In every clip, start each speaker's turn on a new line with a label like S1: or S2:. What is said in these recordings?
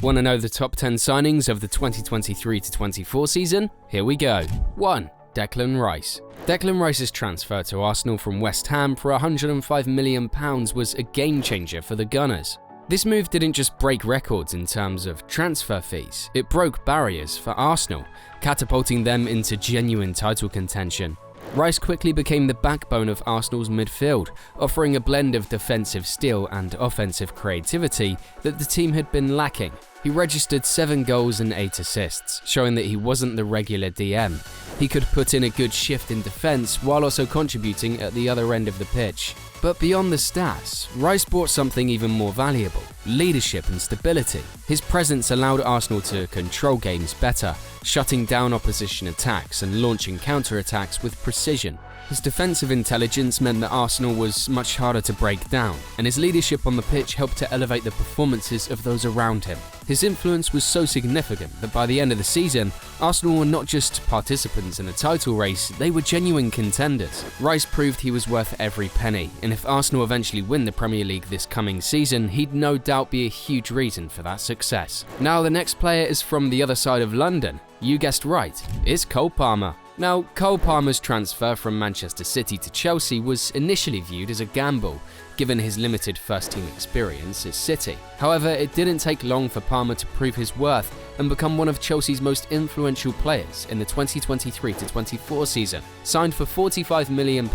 S1: Want to know the top 10 signings of the 2023-24 season? Here we go. 1. Declan Rice. Declan Rice's transfer to Arsenal from West Ham for £105 million was a game changer for the Gunners. This move didn't just break records in terms of transfer fees, it broke barriers for Arsenal, catapulting them into genuine title contention. Rice quickly became the backbone of Arsenal's midfield, offering a blend of defensive steel and offensive creativity that the team had been lacking. He registered 7 goals and 8 assists, showing that he wasn't the regular DM. He could put in a good shift in defense while also contributing at the other end of the pitch. But beyond the stats, Rice brought something even more valuable: leadership and stability. His presence allowed Arsenal to control games better, shutting down opposition attacks and launching counter-attacks with precision. His defensive intelligence meant that Arsenal was much harder to break down, and his leadership on the pitch helped to elevate the performances of those around him. His influence was so significant that by the end of the season, Arsenal were not just participants in the title race, they were genuine contenders. Rice proved he was worth every penny, and if Arsenal eventually win the Premier League this coming season, he'd no doubt be a huge reason for that success. Now the next player is from the other side of London. You guessed right, it's Cole Palmer. Now, Cole Palmer's transfer from Manchester City to Chelsea was initially viewed as a gamble, given his limited first-team experience at City. However, it didn't take long for Palmer to prove his worth and become one of Chelsea's most influential players in the 2023-24 season. Signed for £45 million,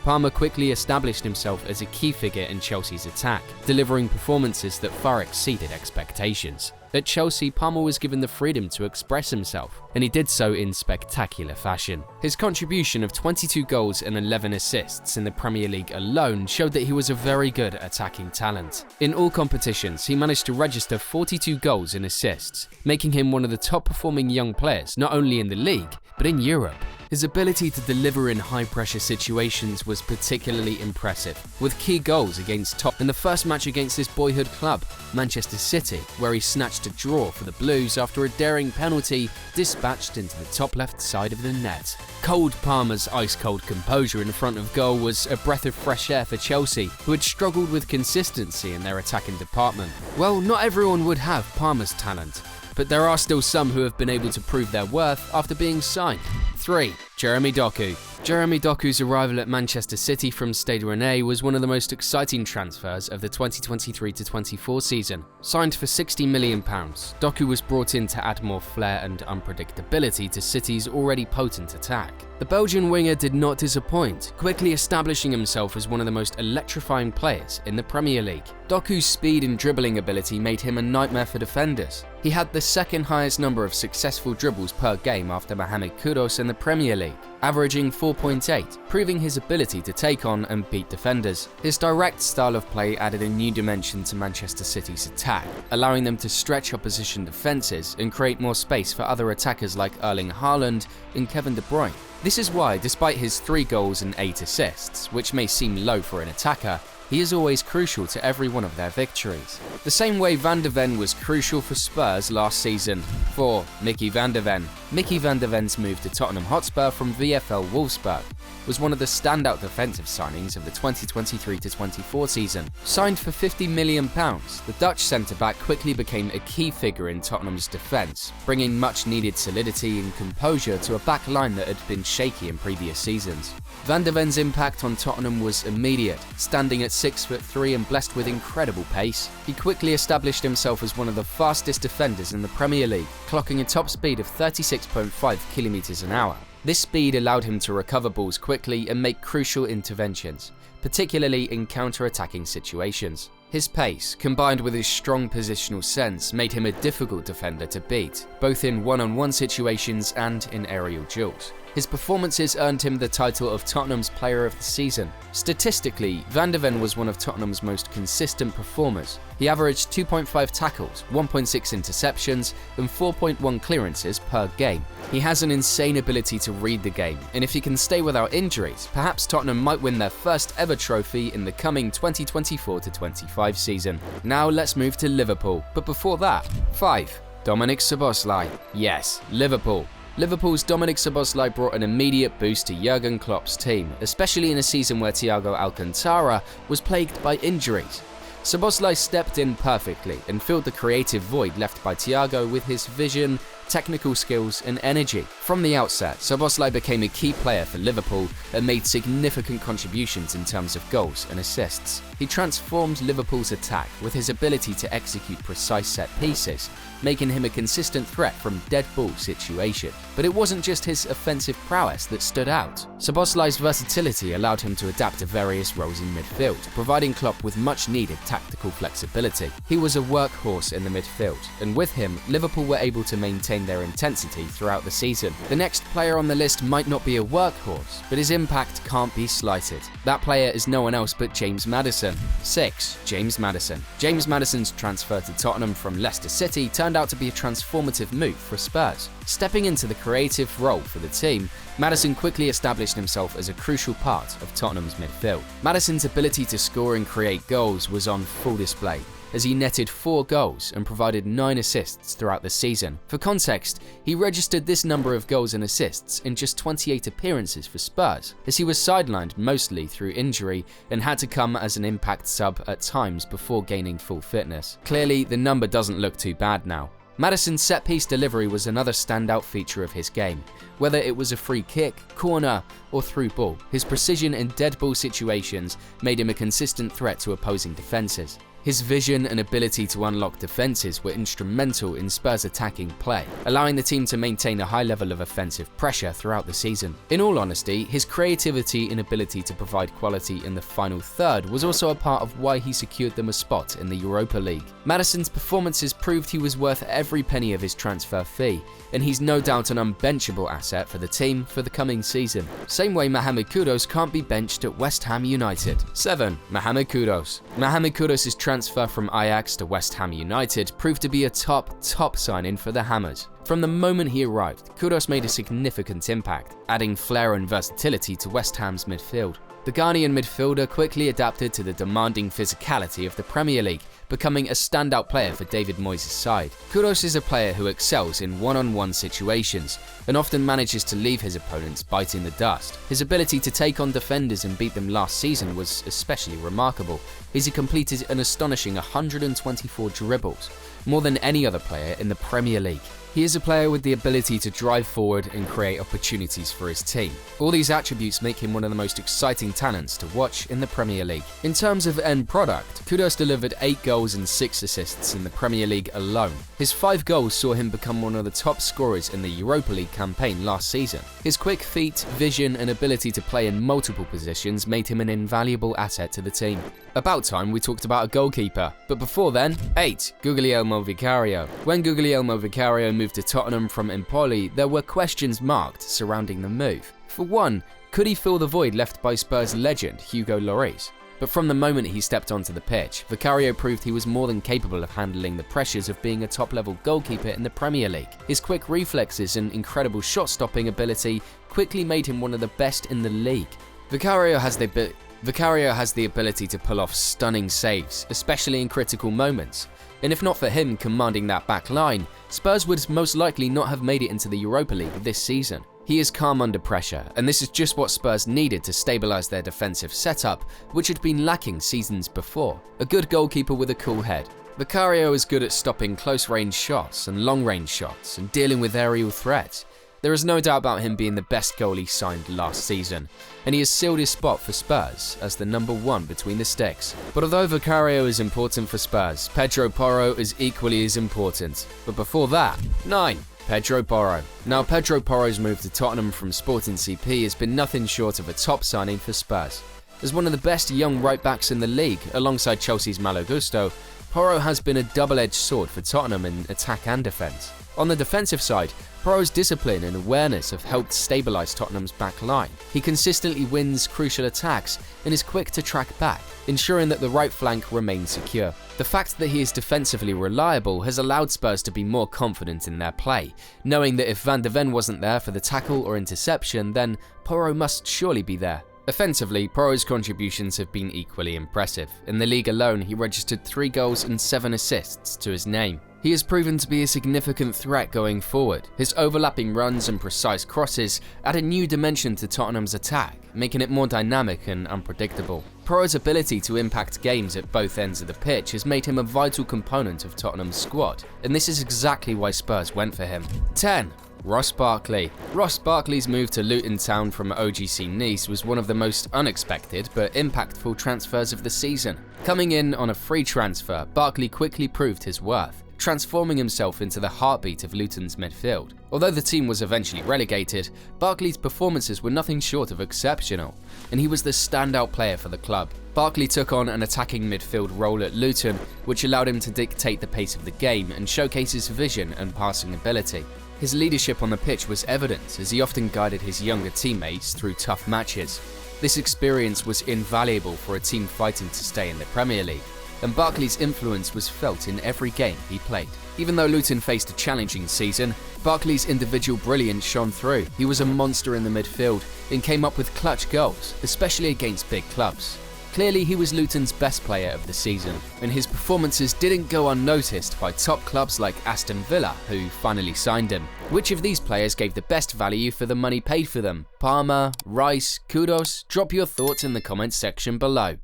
S1: Palmer quickly established himself as a key figure in Chelsea's attack, delivering performances that far exceeded expectations. At Chelsea, Palmer was given the freedom to express himself, and he did so in spectacular fashion. His contribution of 22 goals and 11 assists in the Premier League alone showed that he was a very good attacking talent. In all competitions, he managed to register 42 goals and assists, making him one of the top-performing young players not only in the league, but in Europe. His ability to deliver in high-pressure situations was particularly impressive, with key goals against top in the first match against his boyhood club, Manchester City, where he snatched a draw for the Blues after a daring penalty dispatched into the top left side of the net. Cold Palmer's ice-cold composure in front of goal was a breath of fresh air for Chelsea, who had struggled with consistency in their attacking department. Well, not everyone would have Palmer's talent, but there are still some who have been able to prove their worth after being signed. 3. Jeremy Doku. Jeremy Doku's arrival at Manchester City from Stade Rennais was one of the most exciting transfers of the 2023-24 season. Signed for £60 million, Doku was brought in to add more flair and unpredictability to City's already potent attack. The Belgian winger did not disappoint, quickly establishing himself as one of the most electrifying players in the Premier League. Doku's speed and dribbling ability made him a nightmare for defenders. He had the second highest number of successful dribbles per game after Mohammed Kudus in the Premier League, averaging 4.8, proving his ability to take on and beat defenders. His direct style of play added a new dimension to Manchester City's attack, allowing them to stretch opposition defences and create more space for other attackers like Erling Haaland and Kevin De Bruyne. This is why, despite his 3 goals and 8 assists, which may seem low for an attacker, he is always crucial to every one of their victories. The same way Van de Ven was crucial for Spurs last season. 4. Micky van de Ven. Micky van de Ven's move to Tottenham Hotspur from VfL Wolfsburg was one of the standout defensive signings of the 2023-24 season. Signed for £50 million, the Dutch centre-back quickly became a key figure in Tottenham's defence, bringing much-needed solidity and composure to a back line that had been shaky in previous seasons. Van de Ven's impact on Tottenham was immediate. Standing at 6'3" and blessed with incredible pace, he quickly established himself as one of the fastest defenders in the Premier League, clocking a top speed of 36.5 km an hour. This speed allowed him to recover balls quickly and make crucial interventions, particularly in counter-attacking situations. His pace, combined with his strong positional sense, made him a difficult defender to beat, both in one-on-one situations and in aerial duels. His performances earned him the title of Tottenham's Player of the Season. Statistically, Van de Ven was one of Tottenham's most consistent performers. He averaged 2.5 tackles, 1.6 interceptions, and 4.1 clearances per game. He has an insane ability to read the game, and if he can stay without injuries, perhaps Tottenham might win their first ever trophy in the coming 2024-25 season. Now let's move to Liverpool, but before that, 5. Dominik Szoboszlai. Yes, Liverpool. Liverpool's Dominik Szoboszlai brought an immediate boost to Jurgen Klopp's team, especially in a season where Thiago Alcantara was plagued by injuries. Szoboszlai stepped in perfectly and filled the creative void left by Thiago with his vision, technical skills and energy. From the outset, Szoboszlai became a key player for Liverpool and made significant contributions in terms of goals and assists. He transformed Liverpool's attack with his ability to execute precise set pieces, making him a consistent threat from dead ball situation. But it wasn't just his offensive prowess that stood out. Szoboszlai's versatility allowed him to adapt to various roles in midfield, providing Klopp with much needed tactical flexibility. He was a workhorse in the midfield, and with him, Liverpool were able to maintain their intensity throughout the season. The next player on the list might not be a workhorse, but his impact can't be slighted. That player is no one else but James Madison. 6. James Madison. James Madison's transfer to Tottenham from Leicester City turned out to be a transformative move for Spurs. Stepping into the creative role for the team, Madison quickly established himself as a crucial part of Tottenham's midfield. Madison's ability to score and create goals was on full display, as he netted 4 goals and provided 9 assists throughout the season. For context, he registered this number of goals and assists in just 28 appearances for Spurs, as he was sidelined mostly through injury and had to come as an impact sub at times before gaining full fitness. Clearly, the number doesn't look too bad now. Madison's set-piece delivery was another standout feature of his game. Whether it was a free kick, corner, or through ball, his precision in dead ball situations made him a consistent threat to opposing defenses. His vision and ability to unlock defenses were instrumental in Spurs' attacking play, allowing the team to maintain a high level of offensive pressure throughout the season. In all honesty, his creativity and ability to provide quality in the final third was also a part of why he secured them a spot in the Europa League. Madison's performances proved he was worth every penny of his transfer fee, and he's no doubt an unbenchable asset for the team for the coming season. Same way Mohammed Kudus can't be benched at West Ham United. 7. Mohammed Kudus. Mohammed Kudus' transfer from Ajax to West Ham United proved to be a top signing for the Hammers. From the moment he arrived, Kudus made a significant impact, adding flair and versatility to West Ham's midfield. The Ghanaian midfielder quickly adapted to the demanding physicality of the Premier League, becoming a standout player for David Moyes' side. Kudus is a player who excels in one-on-one situations and often manages to leave his opponents biting the dust. His ability to take on defenders and beat them last season was especially remarkable, as he completed an astonishing 124 dribbles, more than any other player in the Premier League. He is a player with the ability to drive forward and create opportunities for his team. All these attributes make him one of the most exciting talents to watch in the Premier League. In terms of end product, Kudus delivered 8 goals and 6 assists in the Premier League alone. His 5 goals saw him become one of the top scorers in the Europa League campaign last season. His quick feet, vision and ability to play in multiple positions made him an invaluable asset to the team. About time we talked about a goalkeeper, but before then, 8. Guglielmo Vicario. When Guglielmo Vicario moved to Tottenham from Empoli, there were questions marked surrounding the move. For one, could he fill the void left by Spurs legend Hugo Lloris? But from the moment he stepped onto the pitch, Vicario proved he was more than capable of handling the pressures of being a top-level goalkeeper in the Premier League. His quick reflexes and incredible shot-stopping ability quickly made him one of the best in the league. Vicario has the ability to pull off stunning saves, especially in critical moments. And if not for him commanding that back line, Spurs would most likely not have made it into the Europa League this season. He is calm under pressure, and this is just what Spurs needed to stabilise their defensive setup, which had been lacking seasons before. A good goalkeeper with a cool head. Vicario is good at stopping close-range shots and long-range shots and dealing with aerial threats. There is no doubt about him being the best goalie signed last season, and he has sealed his spot for Spurs as the number 1 between the sticks. But although Vicario is important for Spurs, Pedro Porro is equally as important. But before that, 9. Pedro Porro. Now, Pedro Porro's move to Tottenham from Sporting CP has been nothing short of a top signing for Spurs. As one of the best young right-backs in the league, alongside Chelsea's Malo Gusto, Porro has been a double-edged sword for Tottenham in attack and defence. On the defensive side, Porro's discipline and awareness have helped stabilise Tottenham's back line. He consistently wins crucial attacks and is quick to track back, ensuring that the right flank remains secure. The fact that he is defensively reliable has allowed Spurs to be more confident in their play, knowing that if Van de Ven wasn't there for the tackle or interception, then Porro must surely be there. Offensively, Porro's contributions have been equally impressive. In the league alone, he registered 3 goals and 7 assists to his name. He has proven to be a significant threat going forward. His overlapping runs and precise crosses add a new dimension to Tottenham's attack, making it more dynamic and unpredictable. Porro's ability to impact games at both ends of the pitch has made him a vital component of Tottenham's squad, and this is exactly why Spurs went for him. 10. Ross Barkley. Ross Barkley's move to Luton Town from OGC Nice was one of the most unexpected but impactful transfers of the season. Coming in on a free transfer, Barkley quickly proved his worth, transforming himself into the heartbeat of Luton's midfield. Although the team was eventually relegated, Barkley's performances were nothing short of exceptional, and he was the standout player for the club. Barkley took on an attacking midfield role at Luton, which allowed him to dictate the pace of the game and showcase his vision and passing ability. His leadership on the pitch was evident as he often guided his younger teammates through tough matches. This experience was invaluable for a team fighting to stay in the Premier League, and Barkley's influence was felt in every game he played. Even though Luton faced a challenging season, Barkley's individual brilliance shone through. He was a monster in the midfield and came up with clutch goals, especially against big clubs. Clearly, he was Luton's best player of the season, and his performances didn't go unnoticed by top clubs like Aston Villa, who finally signed him. Which of these players gave the best value for the money paid for them? Palmer, Rice, Kudus? Drop your thoughts in the comments section below.